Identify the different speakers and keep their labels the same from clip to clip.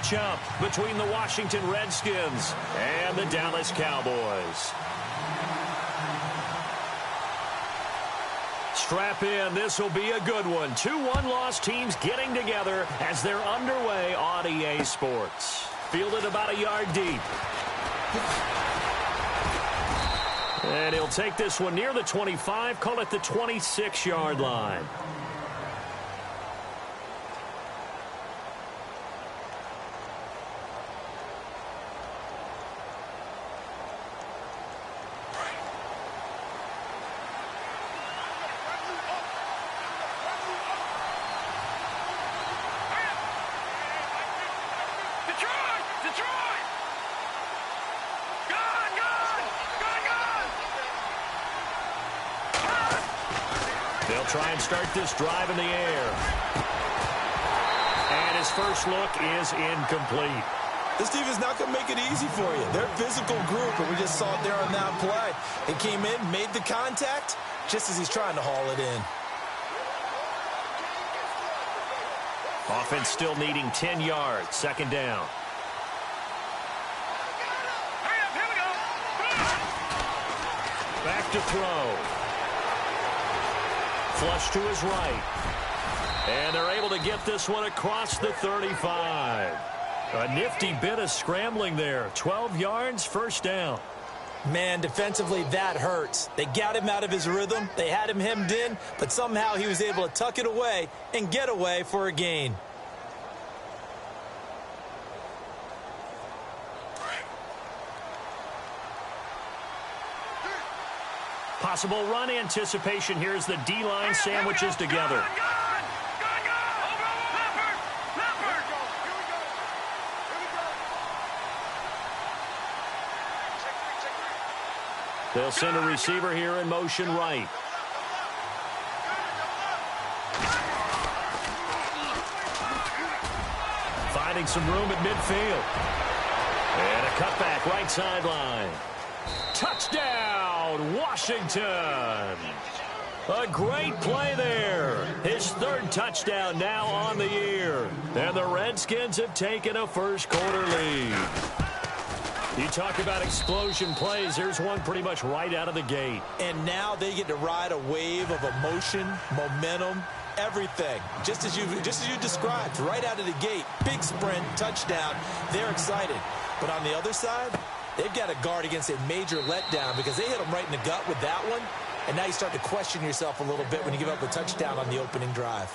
Speaker 1: matchup between the Washington Redskins and the Dallas Cowboys. Strap in. This will be a good one. 2 one-loss teams getting together as they're underway on EA Sports. Fielded about a yard deep. And he'll take this one near the 25, call it the 26-yard line. They'll try and start this drive in the air. And his first look is incomplete.
Speaker 2: This team is not going to make it easy for you. They're a physical group, and we just saw it there on that play. He came in, made the contact, just as he's trying to haul it in.
Speaker 1: Offense still needing 10 yards. Second down. Back to throw. Flush to his right. And they're able to get this one across the 35. A nifty bit of scrambling there. 12 yards, first down.
Speaker 2: Man, defensively, that hurts. They got him out of his rhythm. They had him hemmed in, but somehow he was able to tuck it away and get away for a gain.
Speaker 1: Possible run anticipation here as the D-line sandwiches together. They'll send a receiver here in motion right. Finding some room at midfield. And a cutback right sideline. Touchdown, Washington. A great play there. His third touchdown now on the year. And the Redskins have taken a first-quarter lead. You talk about explosion plays. There's one pretty much right out of the gate.
Speaker 2: And now they get to ride a wave of emotion, momentum, everything. Just as you described, right out of the gate. Big sprint, touchdown. They're excited. But on the other side, they've got to guard against a major letdown because they hit them right in the gut with that one. And now you start to question yourself a little bit when you give up a touchdown on the opening drive.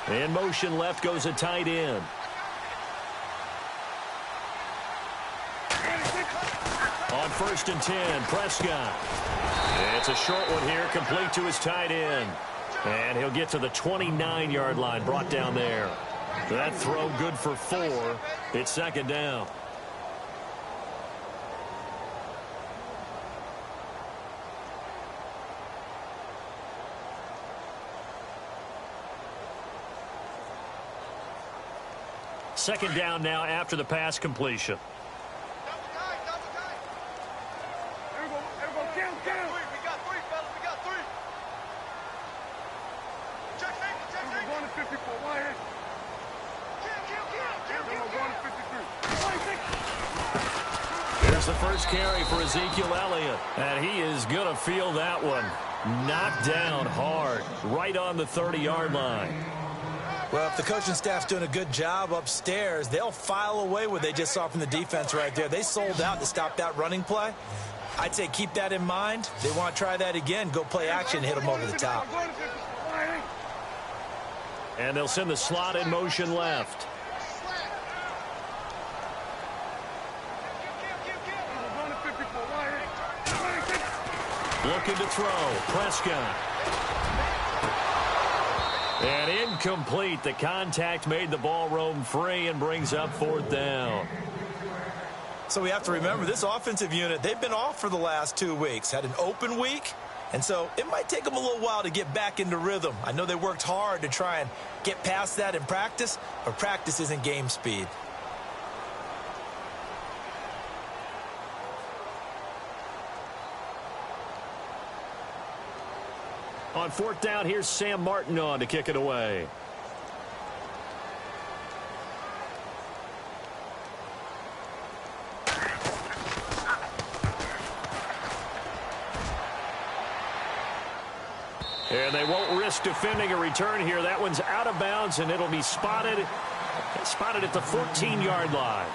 Speaker 1: In motion left goes a tight end. On 1st and 10, Prescott. It's a short one here, complete to his tight end. And he'll get to the 29-yard line, brought down there. That throw good for 4. It's second down. Second down now after the pass completion. Here's the first carry for Ezekiel Elliott, and he is going to feel that one. Knocked down hard, right on the 30-yard line.
Speaker 2: Well, if the coaching staff's doing a good job upstairs, they'll file away what they just saw from the defense right there. They sold out to stop that running play. I'd say keep that in mind. They want to try that again. Go play action, hit them over the top.
Speaker 1: And they'll send the slot in motion left. Looking to throw. Prescott. And incomplete. The contact made the ball roam free and brings up 4th down.
Speaker 2: So we have to remember this offensive unit, they've been off for the last 2 weeks. Had an open week, And so it might take them a little while to get back into rhythm. I know they worked hard to try and get past that in practice, but practice isn't game speed.
Speaker 1: On fourth down, here's Sam Martin on to kick it away. And they won't risk defending a return here. That one's out of bounds, and it'll be spotted at the 14-yard line.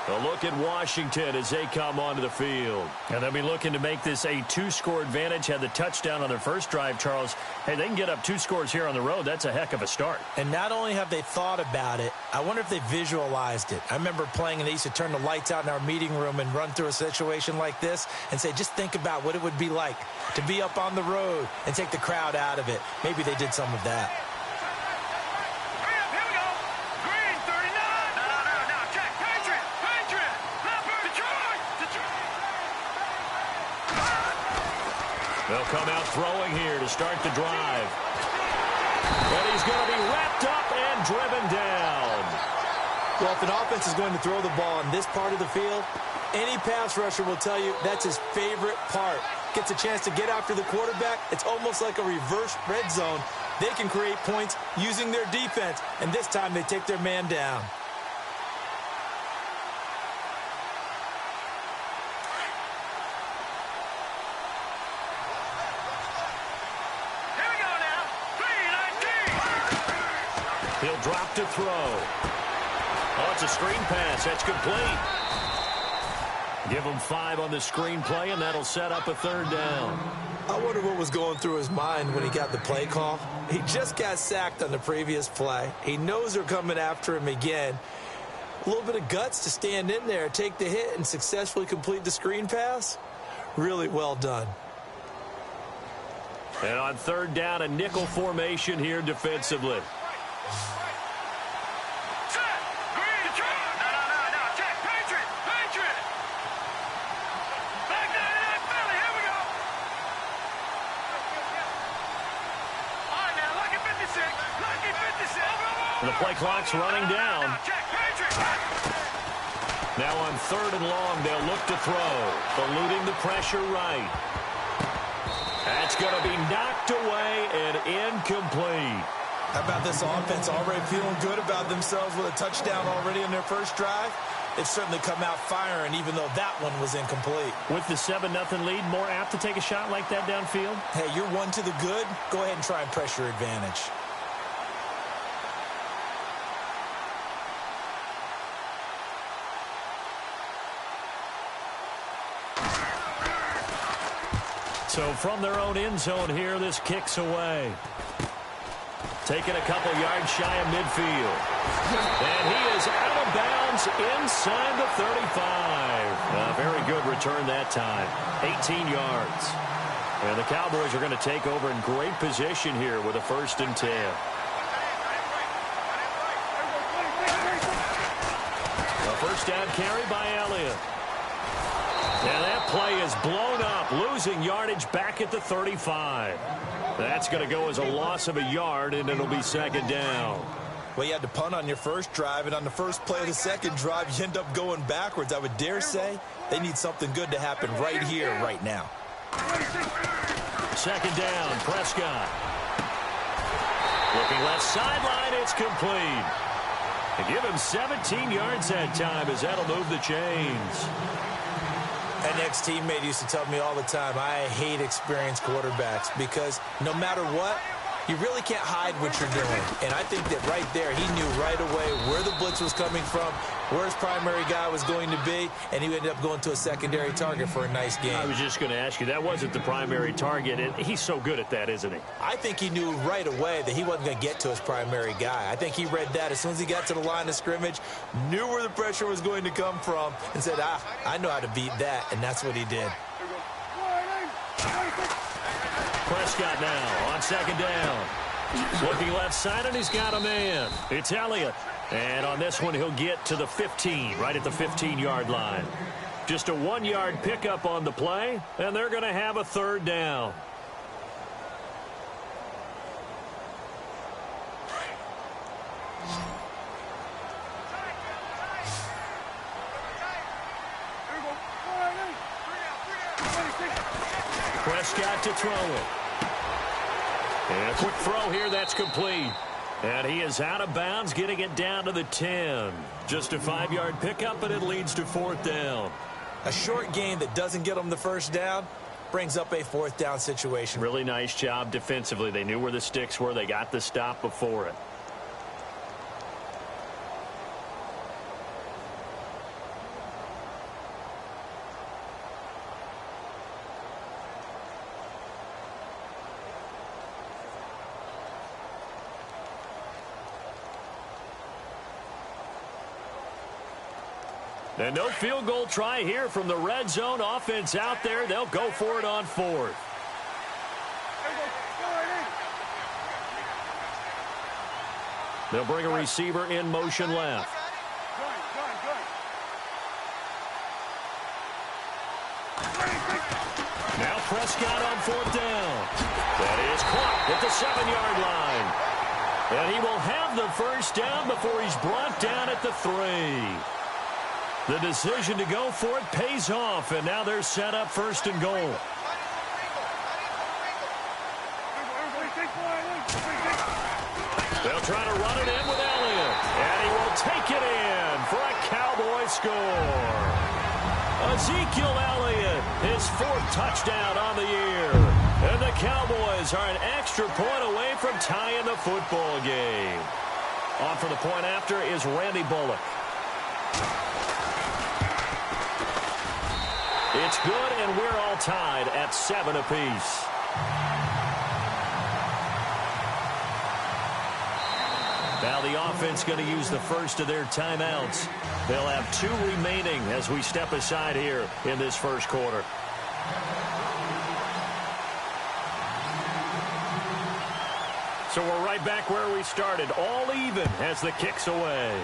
Speaker 1: A look at Washington as they come onto the field. And they'll be looking to make this a two-score advantage. Had the touchdown on their first drive, Charles. Hey, they can get up 2 scores here on the road. That's a heck of a start.
Speaker 2: And not only have they thought about it, I wonder if they visualized it. I remember playing, and they used to turn the lights out in our meeting room and run through a situation like this and say, just think about what it would be like to be up on the road and take the crowd out of it. Maybe they did some of that.
Speaker 1: They'll come out throwing here to start the drive. And he's going to be wrapped up and driven down.
Speaker 2: Well, if an offense is going to throw the ball in this part of the field, any pass rusher will tell you that's his favorite part. Gets a chance to get after the quarterback. It's almost like a reverse red zone. They can create points using their defense, and this time they take their man down.
Speaker 1: He'll drop to throw. Oh, it's a screen pass. That's complete. Give him 5 on the screen play, and that'll set up a 3rd down.
Speaker 2: I wonder what was going through his mind when he got the play call. He just got sacked on the previous play. He knows they're coming after him again. A little bit of guts to stand in there, take the hit, and successfully complete the screen pass. Really well done.
Speaker 1: And on 3rd down, a nickel formation here defensively. The play clock's running down. Now on 3rd and long, they'll look to throw. Eluding the pressure right. That's going to be knocked away and incomplete.
Speaker 2: How about this offense already feeling good about themselves with a touchdown already in their first drive? They've certainly come out firing, even though that one was incomplete.
Speaker 1: With the 7-0 lead, more apt to take a shot like that downfield?
Speaker 2: Hey, you're 1 to the good. Go ahead and try and pressure advantage.
Speaker 1: So from their own end zone here, this kicks away. Taking a couple yards shy of midfield. And he is out of bounds inside the 35. A very good return that time. 18 yards. And the Cowboys are going to take over in great position here with a 1st and 10. A 1st down carry by Elliott. And that play is blown up, losing yardage back at the 35. That's going to go as a loss of a yard, and it'll be 2nd down.
Speaker 2: Well, you had to punt on your first drive, and on the first play of the second drive, you end up going backwards. I would dare say they need something good to happen right here, right now.
Speaker 1: 2nd down, Prescott. Looking left sideline, it's complete. They give him 17 yards that time as that'll move the chains.
Speaker 2: An ex-teammate used to tell me all the time, I hate experienced quarterbacks because no matter what, you really can't hide what you're doing. And I think that right there, he knew right away where the blitz was coming from, where his primary guy was going to be, and he ended up going to a secondary target for a nice game.
Speaker 1: I was just going to ask you, that wasn't the primary target, and he's so good at that, isn't he?
Speaker 2: I think he knew right away that he wasn't going to get to his primary guy. I think he read that as soon as he got to the line of scrimmage, knew where the pressure was going to come from, and said, I know how to beat that, and that's what he did.
Speaker 1: Prescott now on 2nd down. Looking left side, and he's got a man. It's Elliott. And on this one, he'll get to the 15, right at the 15-yard line. Just a 1-yard pickup on the play, and they're going to have a third down. Prescott to throw it. And a quick throw here, that's complete. And he is out of bounds, getting it down to the 10. Just a 5-yard pickup, and it leads to fourth down.
Speaker 2: A short gain that doesn't get them the first down brings up a fourth down situation.
Speaker 1: Really nice job defensively. They knew where the sticks were. They got the stop before it. And no field goal try here from the red zone. Offense out there. They'll go for it on fourth. They'll bring a receiver in motion left. Now Prescott on fourth down. That is caught at the 7-yard line. And he will have the first down before he's brought down at the 3. The decision to go for it pays off, and now they're set up first and goal. They'll try to run it in with Elliott, and he will take it in for a Cowboy score. Ezekiel Elliott, his 4th touchdown on the year. And the Cowboys are an extra point away from tying the football game. On for the point after is Randy Bullock. It's good, and we're all tied at 7 apiece. Now the offense going to use the first of their timeouts. They'll have 2 remaining as we step aside here in this first quarter. So we're right back where we started, all even as the kick's away.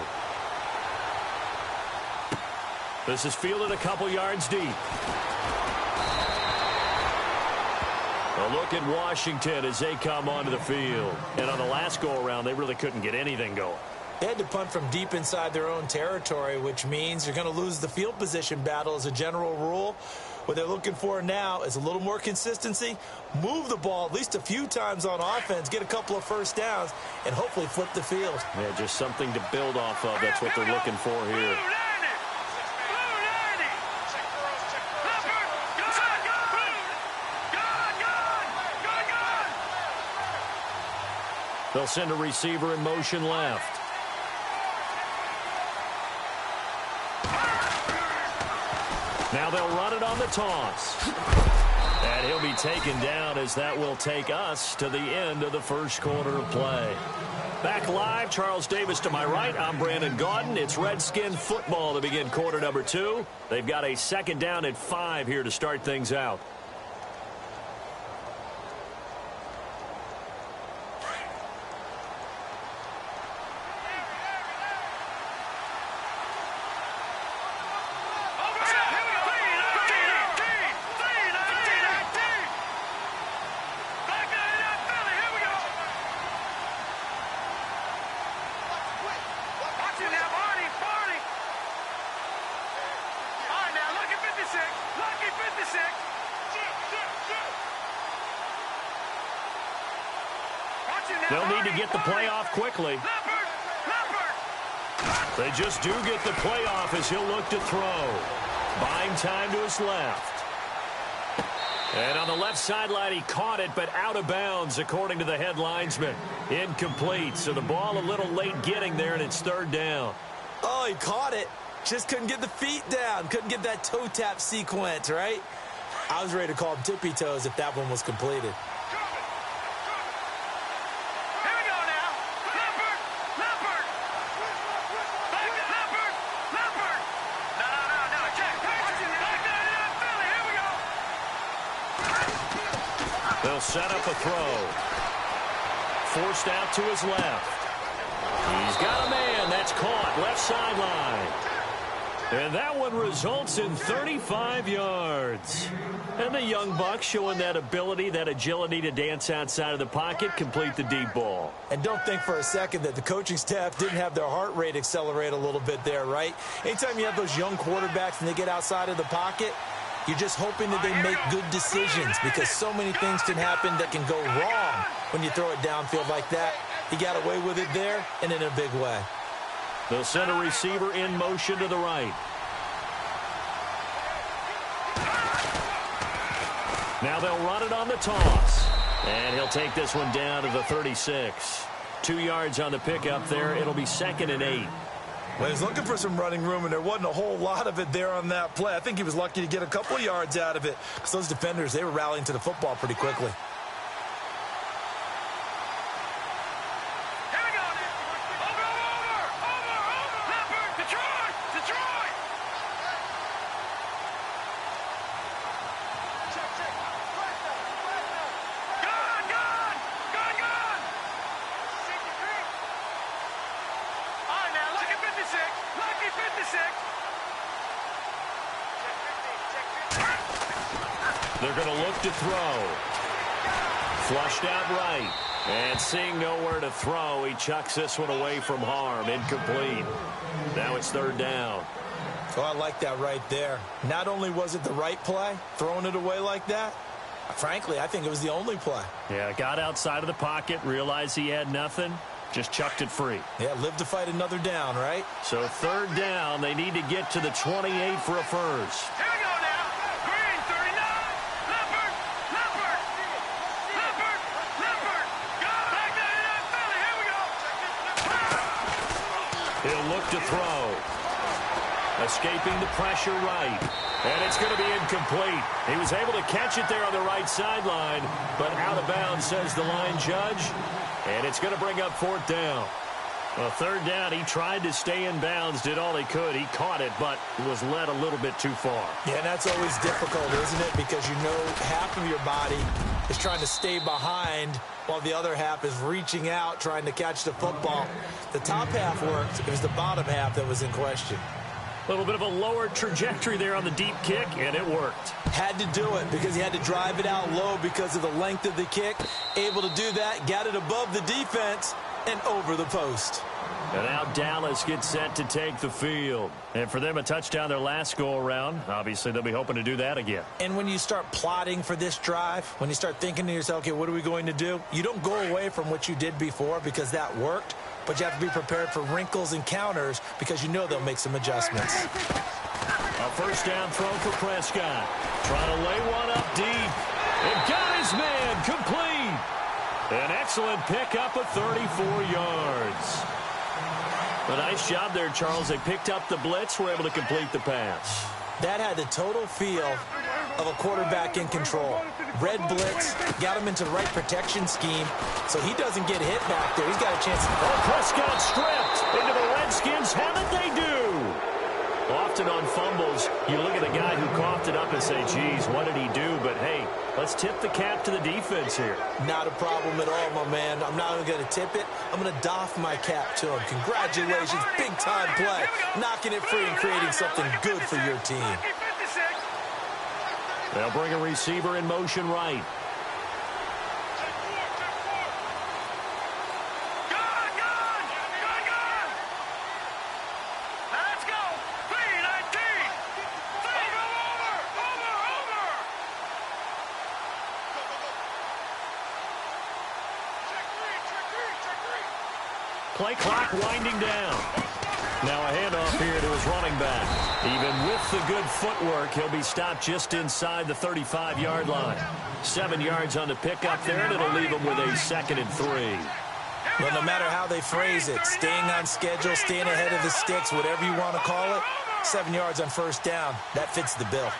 Speaker 1: This is fielded a couple yards deep. A look at Washington as they come onto the field. And on the last go-around, they really couldn't get anything going.
Speaker 2: They had to punt from deep inside their own territory, which means you're going to lose the field position battle as a general rule. What they're looking for now is a little more consistency, move the ball at least a few times on offense, get a couple of first downs, and hopefully flip the field.
Speaker 1: Yeah, just something to build off of. That's what they're looking for here. They'll send a receiver in motion left. Now they'll run it on the toss. And he'll be taken down as that will take us to the end of the first quarter of play. Back live, Charles Davis to my right. I'm Brandon Gaudin. It's Redskin football to begin quarter number 2. They've got a second down at 5 here to start things out. They'll need to get the play off quickly. They just do get the play off as he'll look to throw. Buying time to his left. And on the left sideline, he caught it, but out of bounds, according to the head linesman. Incomplete, so the ball a little late getting there, and it's third down.
Speaker 2: Oh, he caught it. Just couldn't get the feet down. Couldn't get that toe tap sequence, right? I was ready to call him tippy toes if that one was completed.
Speaker 1: They'll set up a throw. Forced out to his left. He's got a man. That's caught. Left sideline. And that one results in 35 yards. And the young buck showing that ability, that agility to dance outside of the pocket, complete the deep ball.
Speaker 2: And don't think for a second that the coaching staff didn't have their heart rate accelerate a little bit there, right? Anytime you have those young quarterbacks and they get outside of the pocket, you're just hoping that they make good decisions because so many things can happen that can go wrong when you throw it downfield like that. He got away with it there and in a big way.
Speaker 1: The center receiver in motion to the right. Now they'll run it on the toss. And he'll take this one down to the 36. 2 yards on the pickup there. It'll be 2nd and 8.
Speaker 2: Well, he was looking for some running room, and there wasn't a whole lot of it there on that play. I think he was lucky to get a couple of yards out of it because those defenders, they were rallying to the football pretty quickly.
Speaker 1: They're going to look to throw. Flushed out right. And seeing nowhere to throw, he chucks this one away from harm. Incomplete. Now it's 3rd down.
Speaker 2: Oh, I like that right there. Not only was it the right play, throwing it away like that, frankly, I think it was the only play.
Speaker 1: Yeah, got outside of the pocket, realized he had nothing, just chucked it free.
Speaker 2: Yeah, live to fight another down, right?
Speaker 1: So 3rd down, they need to get to the 28 for a first.
Speaker 3: Here we go now. Green, 39. Leopard. Got back there in that belly. Here we go.
Speaker 1: He'll look to throw. Escaping the pressure right. And it's going to be incomplete. He was able to catch it there on the right sideline, but out of bounds, says the line judge. And it's going to bring up 4th down. Well, 3rd down, he tried to stay in bounds, did all he could. He caught it, but was led a little bit too far.
Speaker 2: Yeah, and that's always difficult, isn't it? Because you know half of your body is trying to stay behind while the other half is reaching out, trying to catch the football. The top half worked. It was the bottom half that was in question.
Speaker 1: A little bit of a lower trajectory there on the deep kick, and it worked.
Speaker 2: Had to do it because he had to drive it out low because of the length of the kick. Able to do that, got it above the defense and over the post.
Speaker 1: And now Dallas gets set to take the field. And for them, a touchdown their last go-around. Obviously, they'll be hoping to do that again.
Speaker 2: And when you start plotting for this drive, when you start thinking to yourself, okay, what are we going to do? You don't go away from what you did before because that worked. But you have to be prepared for wrinkles and counters because you know they'll make some adjustments.
Speaker 1: A 1st down throw for Prescott. Trying to lay one up deep. And got his man complete. An excellent pickup of 34 yards. A nice job there, Charles. They picked up the blitz, were able to complete the pass.
Speaker 2: That had the total feel of a quarterback in control. Red blitz, got him into the right protection scheme, so he doesn't get hit back there. He's got a chance to throw.
Speaker 1: Prescott stripped into the Redskins. How did they do? Often on fumbles, you look at the guy who coughed it up and say, geez, what did he do? But, hey, let's tip the cap to the defense here.
Speaker 2: Not a problem at all, my man. I'm not even going to tip it. I'm going to doff my cap to him. Congratulations, big-time play. Knocking it free and creating something good for your team.
Speaker 1: They'll bring a receiver in motion right.
Speaker 3: Let's go. 319. Over.
Speaker 1: Play clock winding down. Now a handoff here to his running back. Even with the good footwork, he'll be stopped just inside the 35-yard line. 7 yards on the pickup there, and it'll leave him with a 2nd and 3.
Speaker 2: Well, no matter how they phrase it, staying on schedule, staying ahead of the sticks, whatever you want to call it, 7 yards on 1st down, that fits the bill.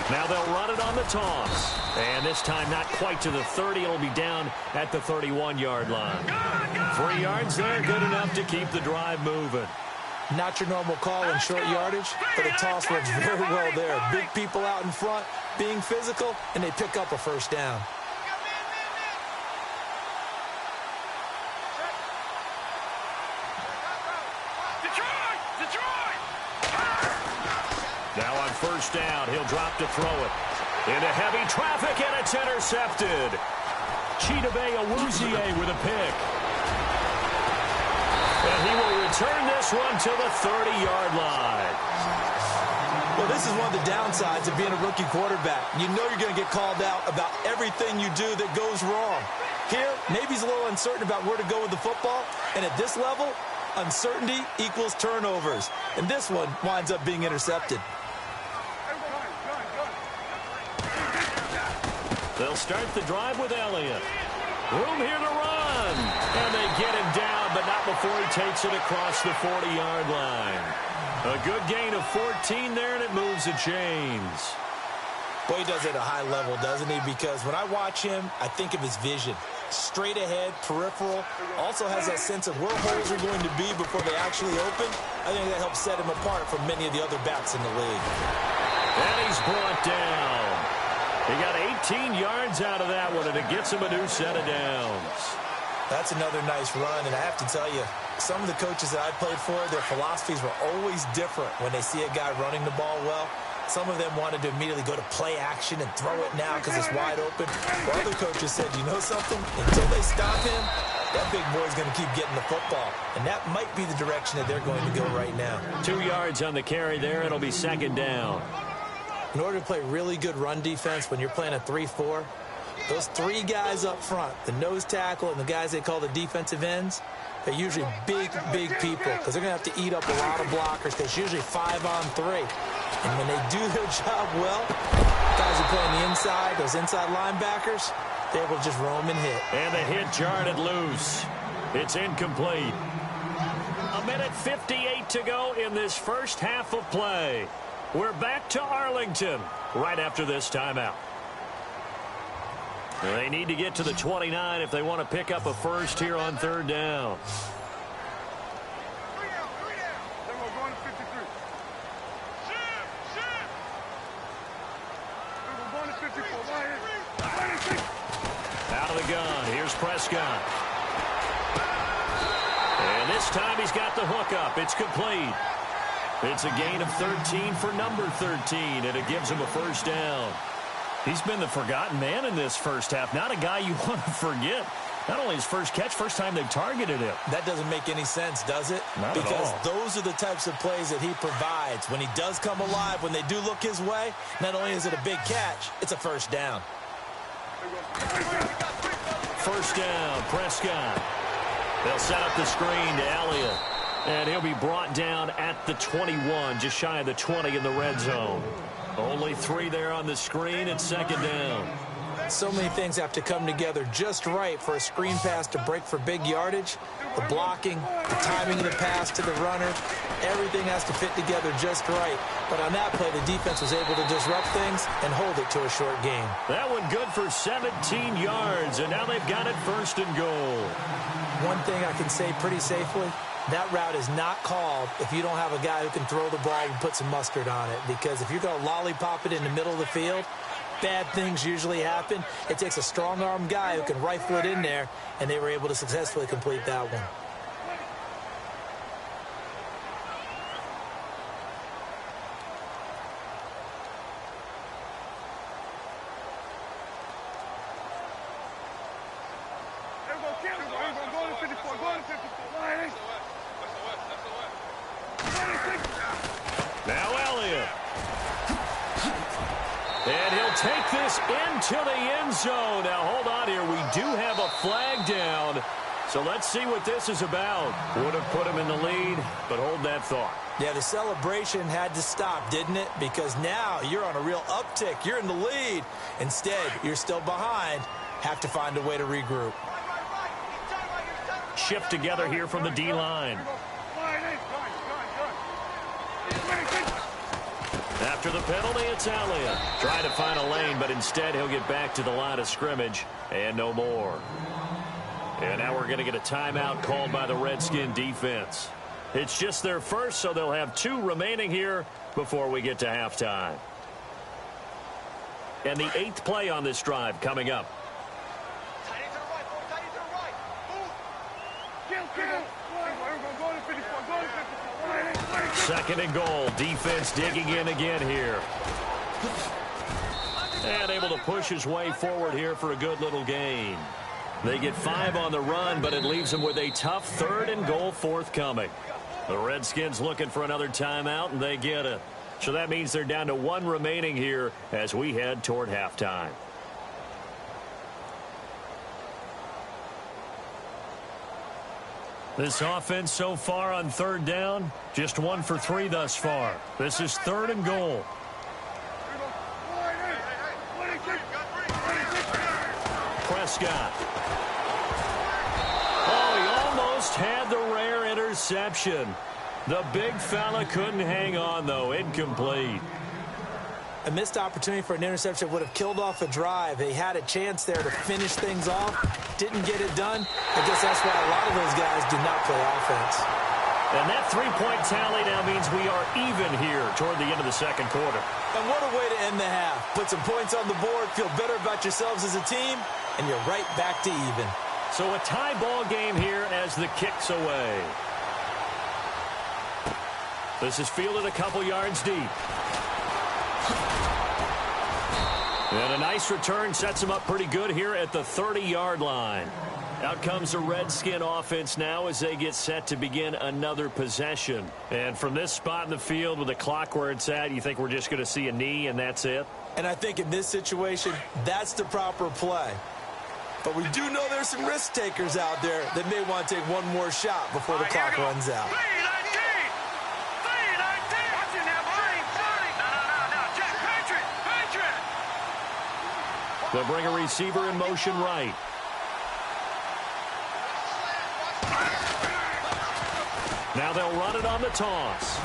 Speaker 1: Now they'll run it on the toss. And this time not quite to the 30. It'll be down at the 31-yard line. 3 yards there, good enough to keep the drive moving.
Speaker 2: Not your normal call in short yardage, but the toss works very well there. Big people out in front, being physical, and they pick up a 1st down.
Speaker 1: first down. He'll drop to throw it. Into heavy traffic, and it's intercepted. Chidobe Awuzie with a pick. And he will return this one to the 30-yard line.
Speaker 2: Well, this is one of the downsides of being a rookie quarterback. You know you're going to get called out about everything you do that goes wrong. Here, maybe he's a little uncertain about where to go with the football. And at this level, uncertainty equals turnovers. And this one winds up being intercepted.
Speaker 1: They'll start the drive with Elliott. Room here to run. And they get him down, but not before he takes it across the 40-yard line. A good gain of 14 there, and it moves the chains.
Speaker 2: Boy, he does it at a high level, doesn't he? Because when I watch him, I think of his vision. Straight ahead, peripheral. Also has that sense of where holes are going to be before they actually open. I think that helps set him apart from many of the other backs in the league.
Speaker 1: And he's brought down. He got 18 yards out of that one, and it gets him a new set of downs.
Speaker 2: That's another nice run, and I have to tell you, some of the coaches that I played for, their philosophies were always different when they see a guy running the ball well. Some of them wanted to immediately go to play action and throw it now because it's wide open. While other coaches said, you know something? Until they stop him, that big boy's going to keep getting the football. And that might be the direction that they're going to go right now. 2
Speaker 1: yards on the carry there. It'll be second down.
Speaker 2: In order to play really good run defense when you're playing a 3-4, those three guys up front, the nose tackle and the guys they call the defensive ends, they're usually big, big people because they're going to have to eat up a lot of blockers because it's usually 5-on-3. And when they do their job well, guys who play on the inside, those inside linebackers, they're able to just roam and hit.
Speaker 1: And the hit jarred it loose. It's incomplete. 1:58 to go in this first half of play. We're back to Arlington right after this timeout. They need to get to the 29 if they want to pick up a first here on third down. Out of the gun. Here's Prescott. And this time he's got the hook up. It's complete. It's a gain of 13 for number 13, and it gives him a first down. He's been the forgotten man in this first half. Not a guy you want to forget. Not only his first catch, first time they've targeted him.
Speaker 2: That doesn't make any sense, does it?
Speaker 1: Not
Speaker 2: because
Speaker 1: at all.
Speaker 2: Those are the types of plays that he provides. When he does come alive, when they do look his way, not only is it a big catch, it's a first down.
Speaker 1: First down, Prescott. They'll set up the screen to Elliott. And he'll be brought down at the 21, just shy of the 20 in the red zone. Only 3 there on the screen. It's second down.
Speaker 2: So many things have to come together just right for a screen pass to break for big yardage. The blocking, the timing of the pass to the runner, everything has to fit together just right. But on that play, the defense was able to disrupt things and hold it to a short game.
Speaker 1: That one good for 17 yards, and now they've got it first and goal.
Speaker 2: One thing I can say pretty safely, that route is not called if you don't have a guy who can throw the ball and put some mustard on it. Because if you're going to lollipop it in the middle of the field, bad things usually happen. It takes a strong-arm guy who can rifle it in there, and they were able to successfully complete that one.
Speaker 1: Now Elliott. And he'll take this into the end zone. Now, hold on here. We do have a flag down. So let's see what this is about. Would have put him in the lead, but hold that thought.
Speaker 2: Yeah, the celebration had to stop, didn't it? Because now you're on a real uptick. You're in the lead. Instead, you're still behind. Have to find a way to regroup.
Speaker 1: Shift together here from the D-line. After the penalty, it's Elliott. Trying to find a lane, but instead he'll get back to the line of scrimmage and no more. And now we're going to get a timeout called by the Redskin defense. It's just their first, so they'll have 2 remaining here before we get to halftime. And the 8th play on this drive coming up. Second and goal. Defense digging in again here. And able to push his way forward here for a good little gain. They get 5 on the run, but it leaves them with a tough third and goal forthcoming. The Redskins looking for another timeout, and they get it. So that means they're down to 1 remaining here as we head toward halftime. This offense so far on third down, just 1 for 3 thus far. This is third and goal. Prescott. Oh, he almost had the rare interception. The big fella couldn't hang on, though. Incomplete.
Speaker 2: A missed opportunity for an interception would have killed off a drive. They had a chance there to finish things off. Didn't get it done. I guess that's why a lot of those guys did not play offense.
Speaker 1: And that 3-point tally now means we are even here toward the end of the second quarter.
Speaker 2: And what a way to end the half. Put some points on the board, feel better about yourselves as a team, and you're right back to even.
Speaker 1: So a tie ball game here as the kick's away. This is fielded a couple yards deep. And a nice return sets him up pretty good here at the 30-yard line. Out comes the Redskin offense now as they get set to begin another possession. And from this spot in the field with the clock where it's at, you think we're just going to see a knee and that's it?
Speaker 2: And I think in this situation, that's the proper play. But we do know there's some risk takers out there that may want to take one more shot before the clock runs out.
Speaker 1: They'll bring a receiver in motion right. Now they'll run it on the toss.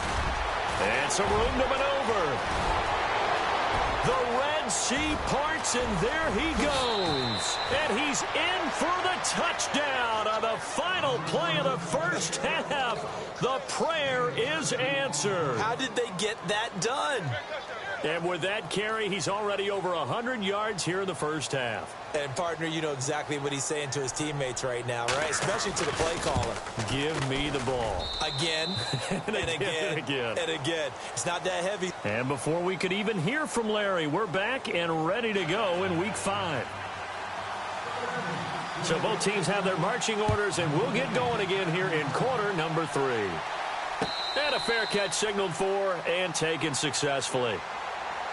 Speaker 1: And some room to maneuver. The Red Sea parts, and there he goes. And he's in for the touchdown on the final play of the first half. The prayer is answered.
Speaker 2: How did they get that done?
Speaker 1: And with that carry, he's already over 100 yards here in the first half.
Speaker 2: And, partner, you know exactly what he's saying to his teammates right now, right? Especially to the play caller.
Speaker 1: Give me the ball.
Speaker 2: Again, and again, and again. It's not that heavy.
Speaker 1: And before we could even hear from Larry, we're back and ready to go in Week 5. So both teams have their marching orders, and we'll get going again here in quarter number 3. And a fair catch signaled for and taken successfully.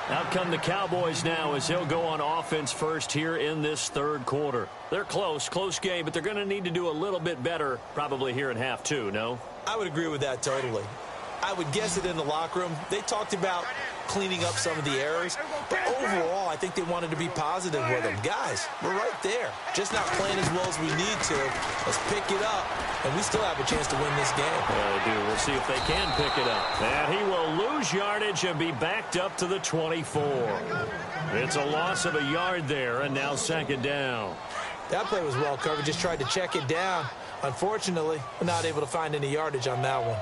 Speaker 1: Out come the Cowboys now as they'll go on offense first here in this third quarter. They're close game, but they're going to need to do a little bit better probably here in half 2, no?
Speaker 2: I would agree with that totally. I would guess it in the locker room. They talked about cleaning up some of the errors, but overall I think they wanted to be positive with them. Guys, we're right there. Just not playing as well as we need to. Let's pick it up, and we still have a chance to win this game.
Speaker 1: Yeah, they do. We'll see if they can pick it up. And he will lose yardage and be backed up to the 24. It's a loss of a yard there, and now second down.
Speaker 2: That play was well covered. Just tried to check it down. Unfortunately, we're not able to find any yardage on that one.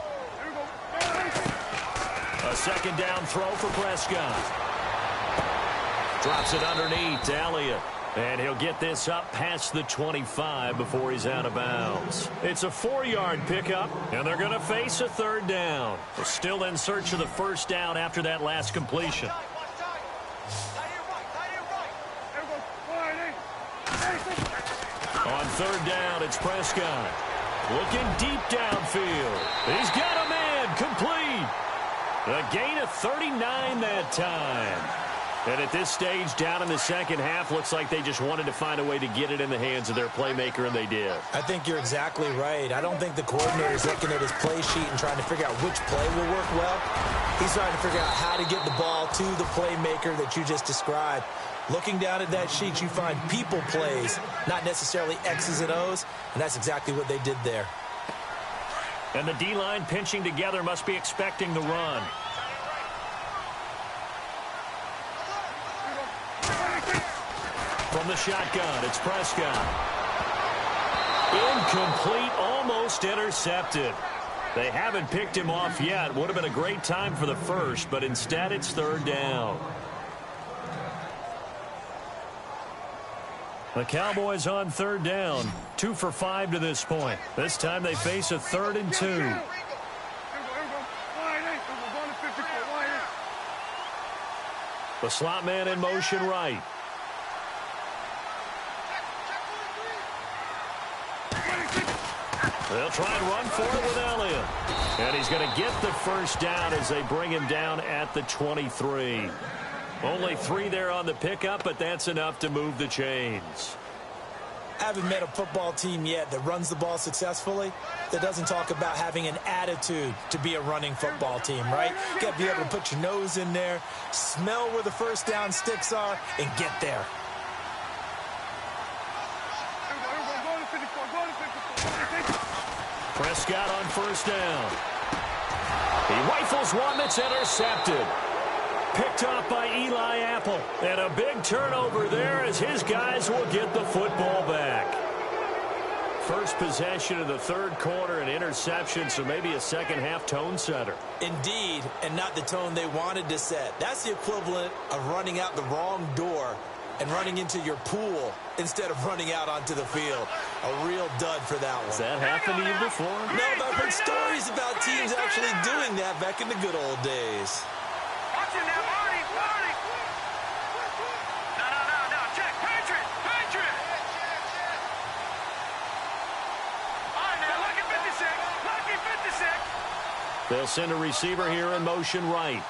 Speaker 1: A second down throw for Prescott. Drops it underneath to Elliott. And he'll get this up past the 25 before he's out of bounds. It's a 4-yard pickup, and they're going to face a third down. We're still in search of the first down after that last completion. On third down, it's Prescott. Looking deep downfield. He's got a man complete. A gain of 39 that time. And at this stage, down in the second half, looks like they just wanted to find a way to get it in the hands of their playmaker, and they did.
Speaker 2: I think you're exactly right. I don't think the coordinator's looking at his play sheet and trying to figure out which play will work well. He's trying to figure out how to get the ball to the playmaker that you just described. Looking down at that sheet, you find people plays, not necessarily X's and O's, and that's exactly what they did there.
Speaker 1: And the D-line pinching together must be expecting the run. From the shotgun, it's Prescott. Incomplete, almost intercepted. They haven't picked him off yet. Would have been a great time for the first, but instead it's third down. The Cowboys on third down, 2 for 5 to this point. This time they face a 3rd and 2. The slot man in motion right. They'll try and run for it with Elliott. And he's going to get the first down as they bring him down at the 23. Only 3 there on the pickup, but that's enough to move the chains.
Speaker 2: I haven't met a football team yet that runs the ball successfully that doesn't talk about having an attitude to be a running football team, right? You got to be able to put your nose in there, smell where the first down sticks are, and get there.
Speaker 1: Prescott on first down. He rifles one that's intercepted. Picked off by Eli Apple. And a big turnover there as his guys will get the football back. First possession of the third quarter, an interception, so maybe a second-half tone setter.
Speaker 2: Indeed, and not the tone they wanted to set. That's the equivalent of running out the wrong door and running into your pool instead of running out onto the field. A real dud for that one.
Speaker 1: Has that happened to you before?
Speaker 2: No, but I've heard stories about teams actually doing that back in the good old days.
Speaker 3: Watch it now, Marty, Marty. No, check. Patriot. All right, now, lucky 56.
Speaker 1: They'll send a receiver here in motion right.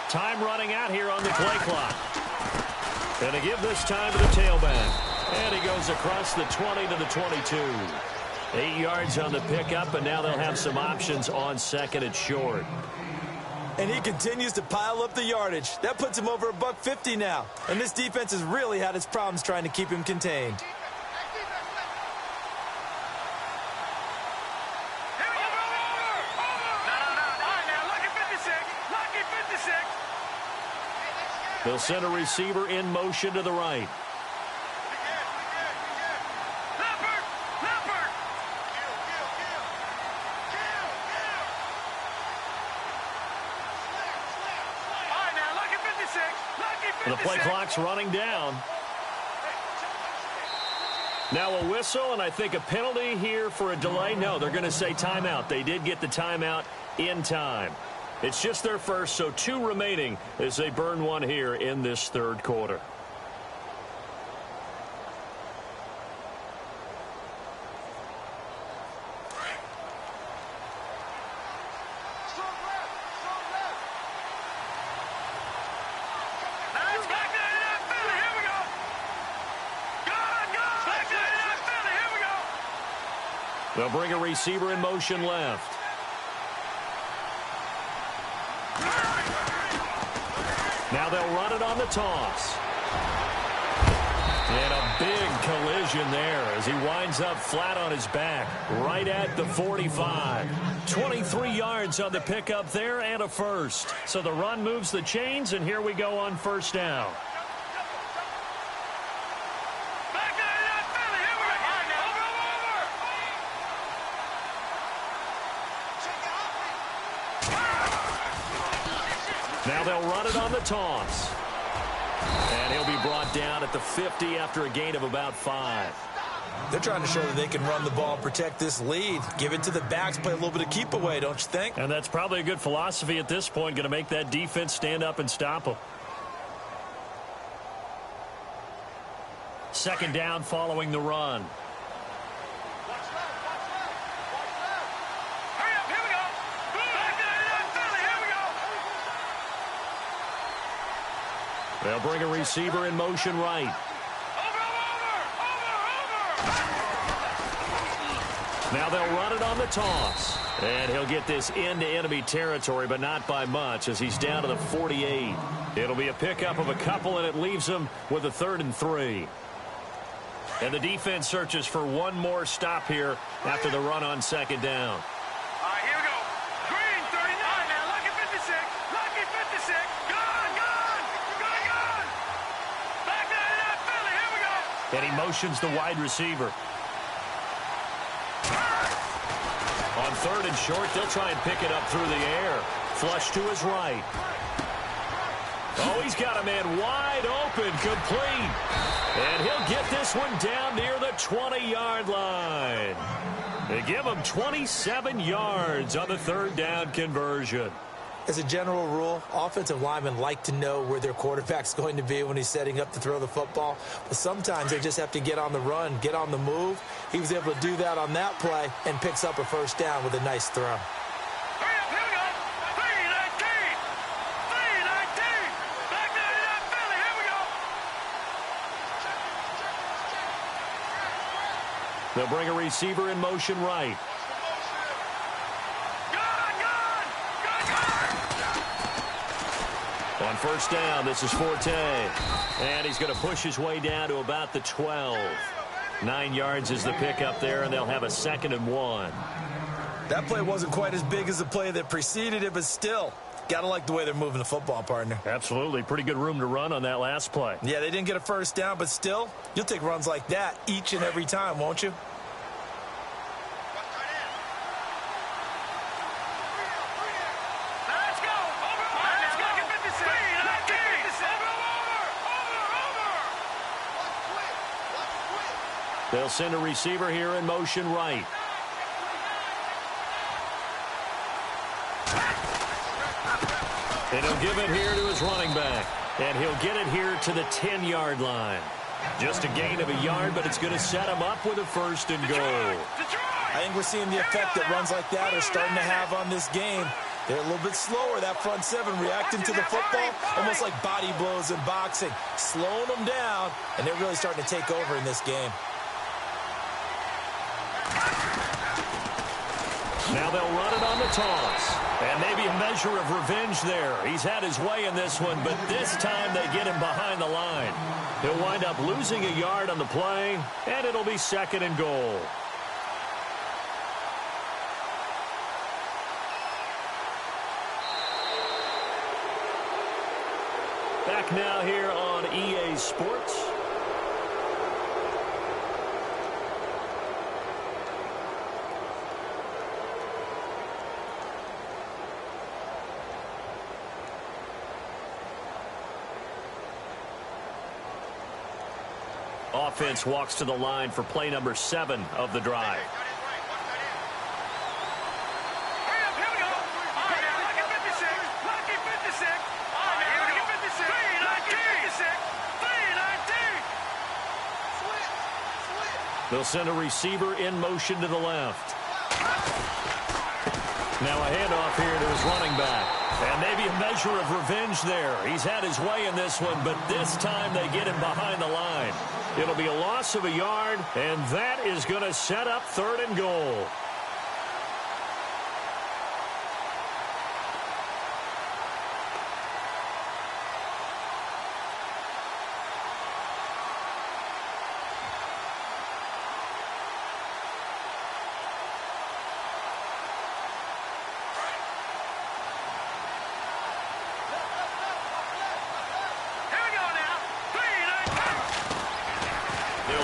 Speaker 1: Time running out here on the play clock. And to give this time to the tailback. And he goes across the 20 to the 22. 8 yards on the pickup, and now they'll have some options on second and short.
Speaker 2: And he continues to pile up the yardage. That puts him over $150 now. And this defense has really had its problems trying to keep him contained.
Speaker 1: They'll send a receiver in motion to the right. The play clock's running down. Now a whistle, and I think a penalty here for a delay. No, they're going to say timeout. They did get the timeout in time. It's just their first, so 2 remaining as they burn one here in this third quarter. They'll bring a receiver in motion left. Now they'll run it on the toss. And a big collision there as he winds up flat on his back right at the 45. 23 yards on the pickup there and a first. So the run moves the chains, and here we go on first down. Now they'll run it on the toss. And he'll be brought down at the 50 after a gain of about 5.
Speaker 2: They're trying to show that they can run the ball and protect this lead. Give it to the backs, play a little bit of keep away, don't you think?
Speaker 1: And that's probably a good philosophy at this point, going to make that defense stand up and stop them. Second down following the run. They'll bring a receiver in motion right. Now they'll run it on the toss. And he'll get this into enemy territory, but not by much as he's down to the 48. It'll be a pickup of a couple, and it leaves him with a 3rd and 3. And the defense searches for one more stop here after the run on second down. And he motions the wide receiver. On 3rd and short, they'll try and pick it up through the air. Flush to his right. Oh, he's got a man wide open, complete. And he'll get this one down near the 20-yard line. They give him 27 yards on the 3rd down conversion.
Speaker 2: As a general rule, offensive linemen like to know where their quarterback's going to be when he's setting up to throw the football. But sometimes they just have to get on the run, get on the move. He was able to do that on that play and picks up a first down with a nice throw.
Speaker 3: Hurry up, here we go. 319. 319. Back there to that Philly. Here we go.
Speaker 1: They'll bring a receiver in motion right. On first down, this is Forte. And he's going to push his way down to about the 12. 9 yards is the pickup there, and they'll have a 2nd and 1.
Speaker 2: That play wasn't quite as big as the play that preceded it, but still, got to like the way they're moving the football, partner.
Speaker 1: Absolutely. Pretty good room to run on that last play.
Speaker 2: Yeah, they didn't get a first down, but still, you'll take runs like that each and every time, won't you?
Speaker 1: They'll send a receiver here in motion right. And he'll give it here to his running back. And he'll get it here to the 10-yard line. Just a gain of a yard, but it's going to set him up with a 1st and goal.
Speaker 2: I think we're seeing the effect that runs like that are starting to have on this game. They're a little bit slower, that front seven, reacting to the football, almost like body blows in boxing, slowing them down, and they're really starting to take over in this game.
Speaker 1: Now they'll run it on the toss. And maybe a measure of revenge there. He's had his way in this one, but this time they get him behind the line. He'll wind up losing a yard on the play, and it'll be 2nd and goal. Back now here on EA Sports. Offense walks to the line for play number 7 of the drive.
Speaker 3: Hurry up, here we go. Lucky 56. Lucky 56. Lucky 56. 319. 319.
Speaker 1: They'll send a receiver in motion to the left. Now a handoff here to his running back. And maybe a measure of revenge there. He's had his way in this one, but this time they get him behind the line. It'll be a loss of a yard, and that is going to set up 3rd and goal.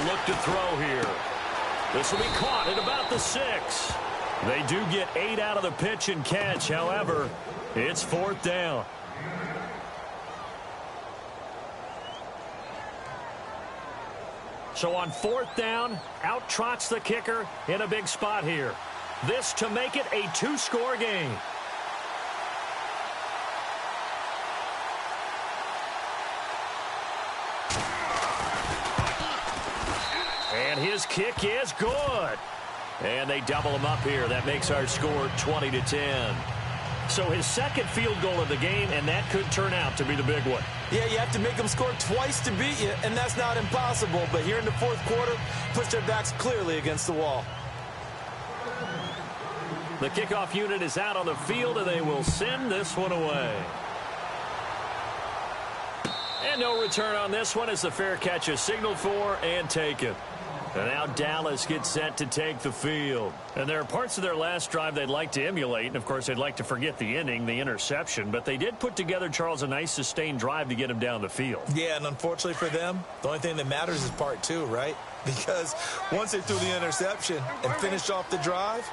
Speaker 1: Look to throw here. This will be caught at about the 6. They do get 8 out of the pitch and catch. However, it's 4th down. So on 4th down, out trots the kicker in a big spot here. This to make it a 2-score game. And his kick is good. And they double him up here. That makes our score 20-10. So his 2nd field goal of the game, and that could turn out to be the big one.
Speaker 2: Yeah, you have to make them score twice to beat you, and that's not impossible. But here in the 4th quarter, push their backs clearly against the wall.
Speaker 1: The kickoff unit is out on the field, and they will send this one away. And no return on this one as the fair catch is signaled for and taken. And now Dallas gets set to take the field. And there are parts of their last drive they'd like to emulate. And, of course, they'd like to forget the inning, the interception. But they did put together, Charles, a nice sustained drive to get him down the field.
Speaker 2: Yeah, and unfortunately for them, the only thing that matters is part 2, right? Because once they threw the interception and finished off the drive,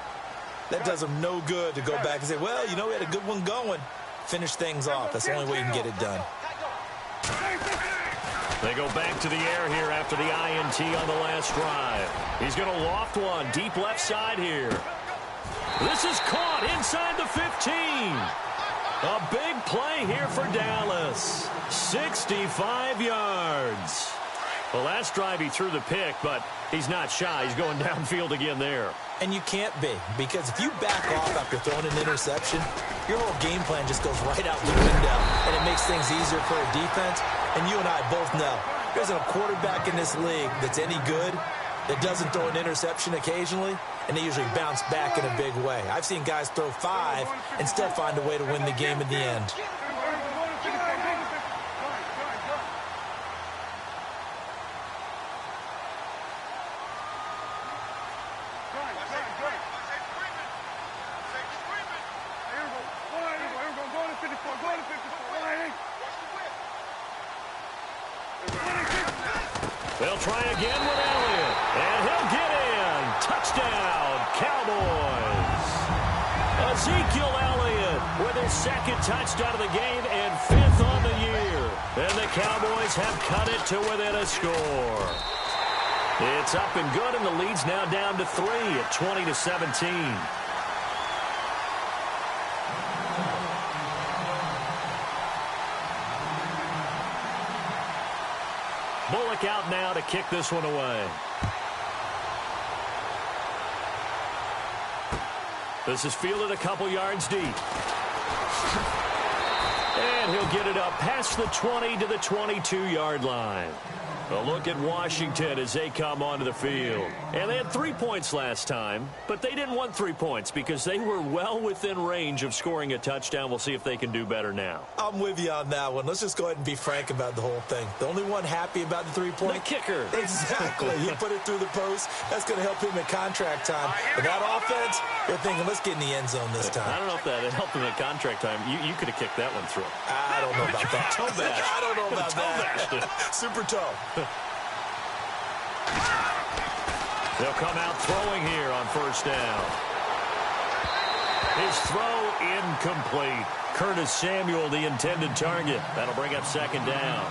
Speaker 2: that does them no good to go back and say, well, you know, we had a good one going. Finish things off. That's the only way you can get it done.
Speaker 1: They go back to the air here after the INT on the last drive. He's going to loft one deep left side here. This is caught inside the 15. A big play here for Dallas. 65 yards. The last drive he threw the pick, but he's not shy. He's going downfield again there.
Speaker 2: And you can't be, because if you back off after throwing an interception, your whole game plan just goes right out the window, and it makes things easier for a defense. And you and I both know there isn't a quarterback in this league that's any good that doesn't throw an interception occasionally, and they usually bounce back in a big way. I've seen guys throw 5 and still find a way to win the game in the end.
Speaker 1: They'll try again with Elliott, and he'll get in. Touchdown, Cowboys. Ezekiel Elliott with his second touchdown of the game and 5th on the year. And the Cowboys have cut it to within a score. It's up and good, and the lead's now down to 3 at 20-17. Bullock out now to kick this one away. This is fielded a couple yards deep. And he'll get it up past the 20 to the 22-yard line. A look at Washington as they come onto the field. And they had 3 points last time, but they didn't want 3 points because they were well within range of scoring a touchdown. We'll see if they can do better now.
Speaker 2: I'm with you on that one. Let's just go ahead and be frank about the whole thing. The only one happy about the 3-point?
Speaker 1: The kicker.
Speaker 2: Exactly. He put it through the post. That's going to help him in contract time. But that offense, they're thinking, let's get in the end zone this time.
Speaker 1: I don't know if that helped him in contract time. You could have kicked that one through.
Speaker 2: I don't know about that.
Speaker 1: Toe bash.
Speaker 2: I don't know about that. Super toe.
Speaker 1: They'll come out throwing here on first down. His throw incomplete. Curtis Samuel, the intended target. That'll bring up second down.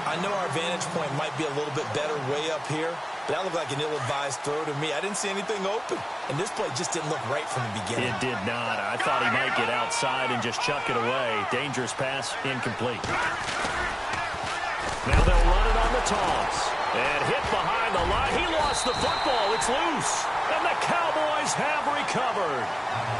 Speaker 2: I know our vantage point might be a little bit better way up here, but that looked like an ill-advised throw to me. I didn't see anything open, and this play just didn't look right from the beginning.
Speaker 1: It did not. I thought he might get outside and just chuck it away. Dangerous pass, incomplete. Now they'll run it on the toss. And hit behind the line. He lost the football. It's loose. And the Cowboys have recovered.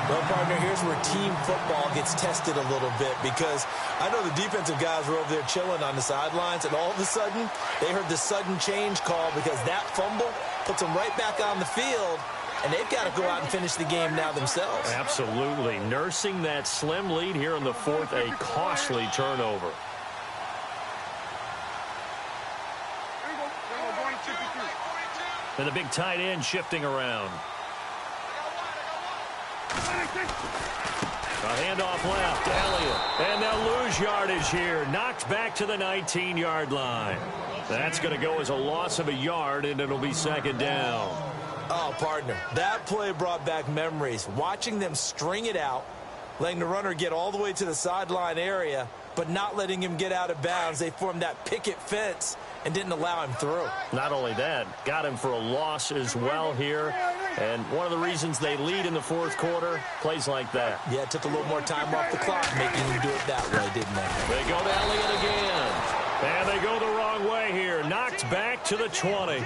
Speaker 2: Well, partner, here's where team football gets tested a little bit, because I know the defensive guys were over there chilling on the sidelines, and all of a sudden, they heard the sudden change call because that fumble puts them right back on the field, and they've got to go out and finish the game now themselves.
Speaker 1: Absolutely. Nursing that slim lead here in the fourth, a costly turnover. And the big tight end shifting around. A handoff left, Elliott. And they'll lose yardage here. Knocked back to the 19-yard line. That's going to go as a loss of a yard, and it'll be second down.
Speaker 2: Oh, partner, that play brought back memories. Watching them string it out, letting the runner get all the way to the sideline area, but not letting him get out of bounds. They formed that picket fence and didn't allow him through.
Speaker 1: Not only that, got him for a loss as well here. And one of the reasons they lead in the fourth quarter, plays like that.
Speaker 2: Yeah, it took a little more time off the clock making him do it that way, didn't they?
Speaker 1: They go to Elliott again. And they go the wrong way here. Knocked back to the 20.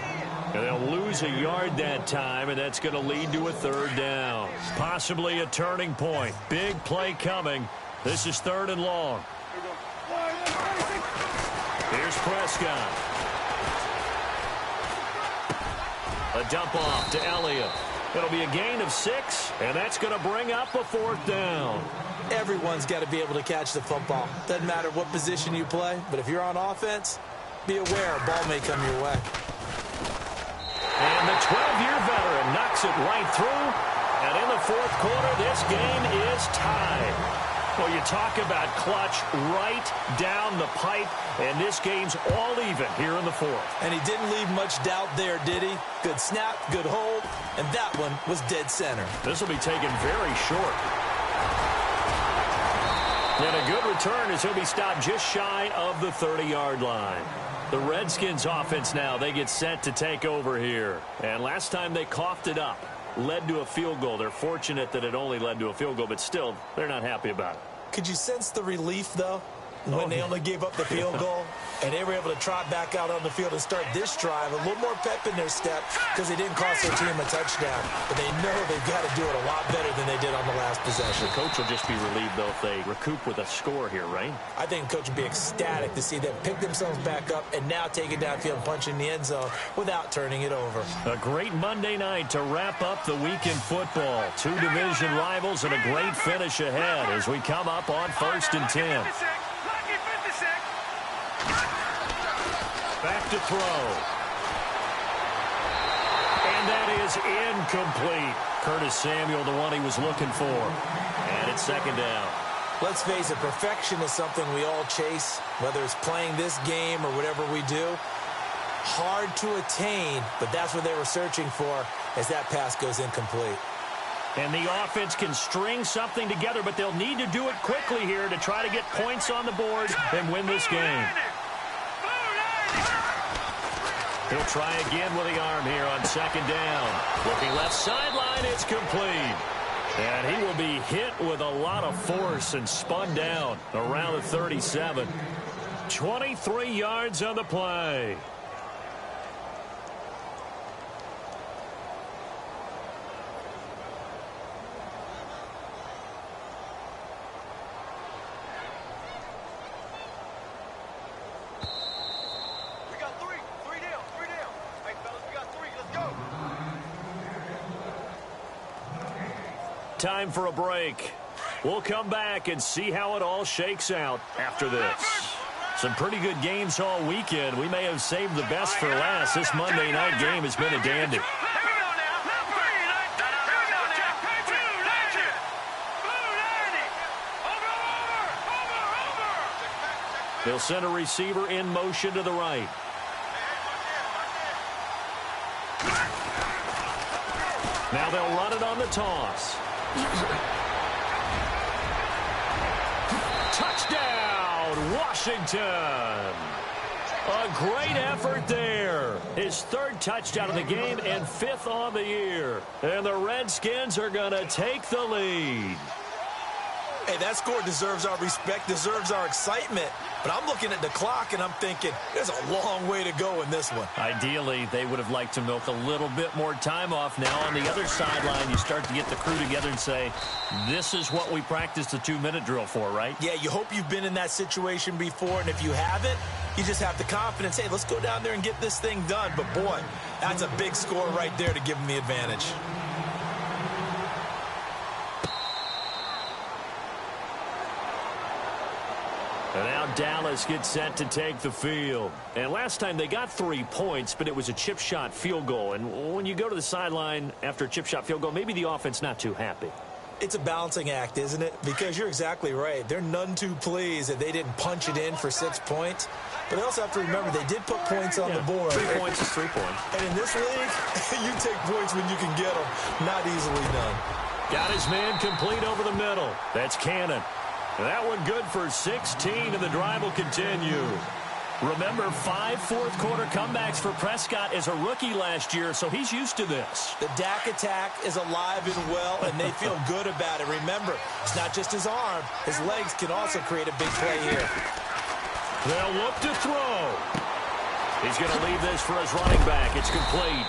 Speaker 1: And they'll lose a yard that time, and that's going to lead to a third down. Possibly a turning point. Big play coming. This is 3rd and long. Here's Prescott. A dump off to Elliott. It'll be a gain of 6, and that's going to bring up a 4th down.
Speaker 2: Everyone's got to be able to catch the football. Doesn't matter what position you play, but if you're on offense, be aware a ball may come your way.
Speaker 1: And the 12-year veteran knocks it right through. And in the fourth quarter, this game is tied. Well, you talk about clutch right down the pipe, and this game's all even here in the fourth.
Speaker 2: And he didn't leave much doubt there, did he? Good snap, good hold, and that one was dead center.
Speaker 1: This will be taken very short. And a good return as he'll be stopped just shy of the 30-yard line. The Redskins offense now, they get set to take over here. And last time they coughed it up, led to a field goal. They're fortunate that it only led to a field goal, but still, they're not happy about it.
Speaker 2: Could you sense the relief, though, when they only gave up the field goal? And they were able to trot back out on the field and start this drive. A little more pep in their step because they didn't cost their team a touchdown. But they know they've got to do it a lot better than they did on the last possession.
Speaker 1: The coach will just be relieved, though, if they recoup with a score here, right?
Speaker 2: I think the coach would be ecstatic to see them pick themselves back up and now take it downfield and punch in the end zone without turning it over.
Speaker 1: A great Monday night to wrap up the week in football. Two division rivals and a great finish ahead as we come up on 1st and 10. Back to throw. And that is incomplete. Curtis Samuel, the one he was looking for. And it's 2nd down.
Speaker 2: Let's face it, perfection is something we all chase, whether it's playing this game or whatever we do. Hard to attain, but that's what they were searching for as that pass goes incomplete.
Speaker 1: And the offense can string something together, but they'll need to do it quickly here to try to get points on the board and win this game. He'll try again with the arm here on 2nd down. Looking left sideline, it's complete. And he will be hit with a lot of force and spun down around the 37. 23 yards on the play. Time for a break. We'll come back and see how it all shakes out after this. Some pretty good games all weekend. We may have saved the best for last. This Monday night game has been a dandy. They'll send a receiver in motion to the right. Now they'll run it on the toss. Touchdown, Washington. A great effort there. His 3rd touchdown of the game and 5th on the year. And the Redskins are going to take the lead.
Speaker 2: Hey, that score deserves our respect, deserves our excitement. But I'm looking at the clock, and I'm thinking there's a long way to go in this one.
Speaker 1: Ideally, they would have liked to milk a little bit more time off. Now, on the other sideline, you start to get the crew together and say, this is what we practiced the 2-minute drill for, right?
Speaker 2: Yeah, you hope you've been in that situation before, and if you haven't, you just have the confidence, hey, let's go down there and get this thing done. But, boy, that's a big score right there to give them the advantage.
Speaker 1: And now Dallas gets set to take the field. And last time they got 3 points, but it was a chip shot field goal. And when you go to the sideline after a chip shot field goal, maybe the offense not too happy.
Speaker 2: It's a balancing act, isn't it? Because you're exactly right. They're none too pleased that they didn't punch it in for 6 points. But they also have to remember they did put points on the board.
Speaker 1: 3 points is 3 points.
Speaker 2: And in this league, you take points when you can get them. Not easily done.
Speaker 1: Got his man complete over the middle. That's Cannon. That one good for 16, and the drive will continue. Remember, 5 fourth-quarter comebacks for Prescott as a rookie last year, so he's used to this.
Speaker 2: The Dak attack is alive and well, and they feel good about it. Remember, it's not just his arm. His legs can also create a big play here.
Speaker 1: They'll look to throw. He's going to leave this for his running back. It's complete,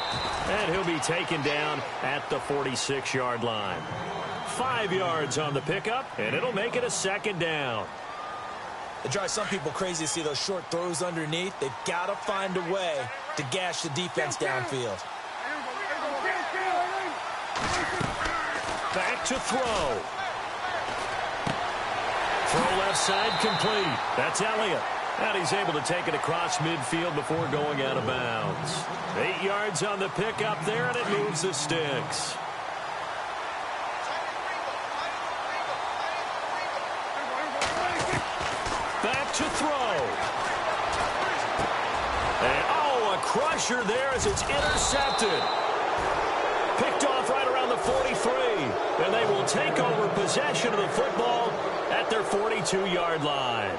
Speaker 1: and he'll be taken down at the 46-yard line. 5 yards on the pickup, and it'll make it a 2nd down.
Speaker 2: It drives some people crazy to see those short throws underneath. They've got to find a way to gash the defense downfield.
Speaker 1: Back to throw. Throw left side complete. That's Elliott. And he's able to take it across midfield before going out of bounds. 8 yards on the pickup there, and it moves the sticks. Back to throw. And, oh, a crusher there as it's intercepted. Picked off right around the 43. And they will take over possession of the football at their 42-yard line.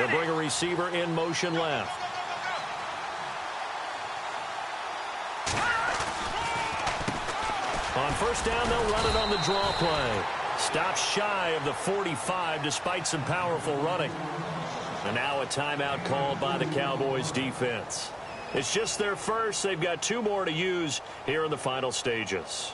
Speaker 1: They'll bring a receiver in motion left. On first down, they'll run it on the draw play. Stops shy of the 45 despite some powerful running. And now a timeout called by the Cowboys defense. It's just their first. They've got 2 more to use here in the final stages.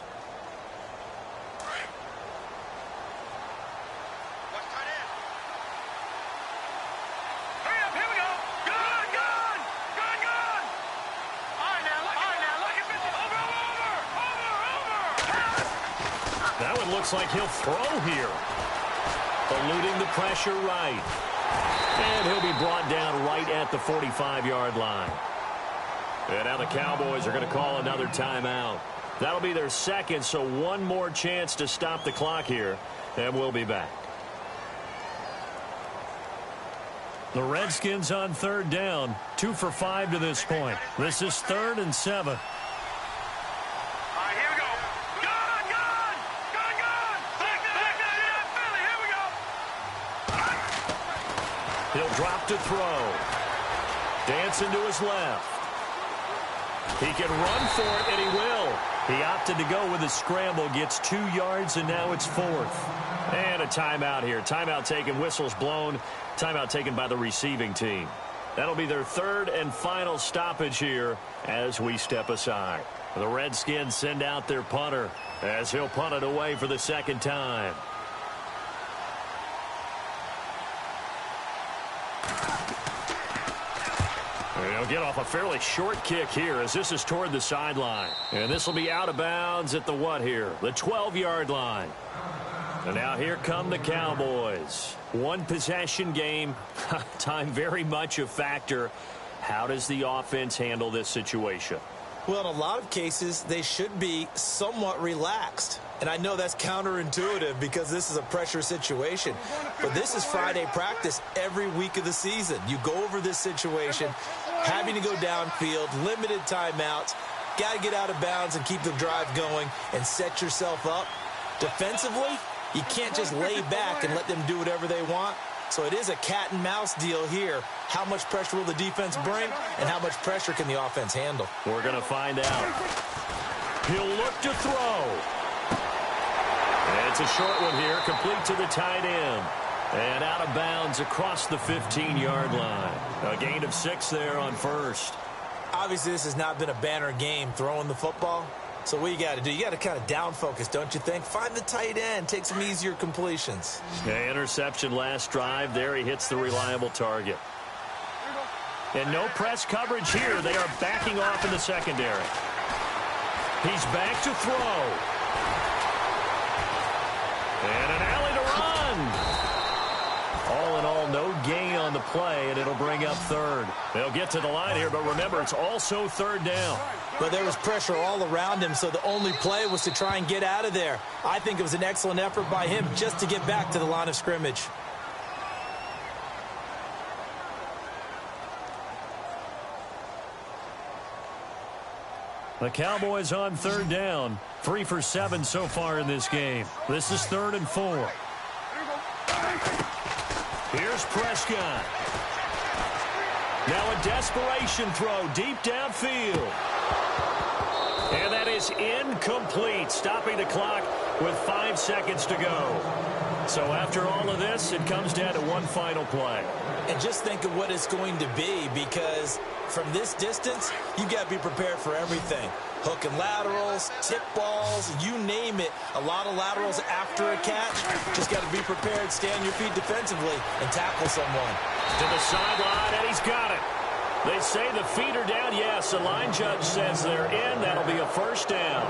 Speaker 1: Looks like he'll throw here. Eluding the pressure right. And he'll be brought down right at the 45-yard line. And now the Cowboys are going to call another timeout. That'll be their second, so one more chance to stop the clock here, and we'll be back. The Redskins on third down, 2 for 5 to this point. This is 3rd and 7. He'll drop to throw. Dancing to his left. He can run for it, and he will. He opted to go with a scramble, gets 2 yards, and now it's 4th. And a timeout here. Timeout taken, whistles blown. Timeout taken by the receiving team. That'll be their 3rd and final stoppage here as we step aside. The Redskins send out their punter as he'll punt it away for the 2nd time. He'll get off a fairly short kick here as this is toward the sideline. And this will be out of bounds at the what here? The 12-yard line. And now here come the Cowboys. 1 possession game. Time very much a factor. How does the offense handle this situation?
Speaker 2: Well, in a lot of cases, they should be somewhat relaxed. And I know that's counterintuitive because this is a pressure situation. But this is Friday practice every week of the season. You go over this situation, having to go downfield, limited timeouts, got to get out of bounds and keep the drive going and set yourself up. Defensively, you can't just lay back and let them do whatever they want. So it is a cat and mouse deal here. How much pressure will the defense bring and how much pressure can the offense handle?
Speaker 1: We're going to find out. He'll look to throw. And it's a short one here, complete to the tight end. And out of bounds across the 15-yard line. A gain of 6 there on first.
Speaker 2: Obviously, this has not been a banner game throwing the football. So what you got to do, you got to kind of down focus, don't you think? Find the tight end, take some easier completions.
Speaker 1: Yeah, interception last drive. There he hits the reliable target. And no press coverage here. They are backing off in the secondary. He's back to throw. And an alley to run. All in all, no gain on the play, and it'll bring up 3rd. They'll get to the line here, but remember, it's also 3rd down.
Speaker 2: But there was pressure all around him, so the only play was to try and get out of there. I think it was an excellent effort by him just to get back to the line of scrimmage.
Speaker 1: The Cowboys on 3rd down. 3 for 7 so far in this game. This is 3rd and 4. Here's Prescott. Now a desperation throw deep downfield. And that is incomplete, stopping the clock with 5 seconds to go. So after all of this, it comes down to one final play.
Speaker 2: And just think of what it's going to be, because from this distance, you've got to be prepared for everything. Hook and laterals, tip balls, you name it. A lot of laterals after a catch. Just got to be prepared, stay on your feet defensively, and tackle someone.
Speaker 1: To the sideline, and he's got it. They say the feet are down. Yes, the line judge says they're in. That'll be a first down.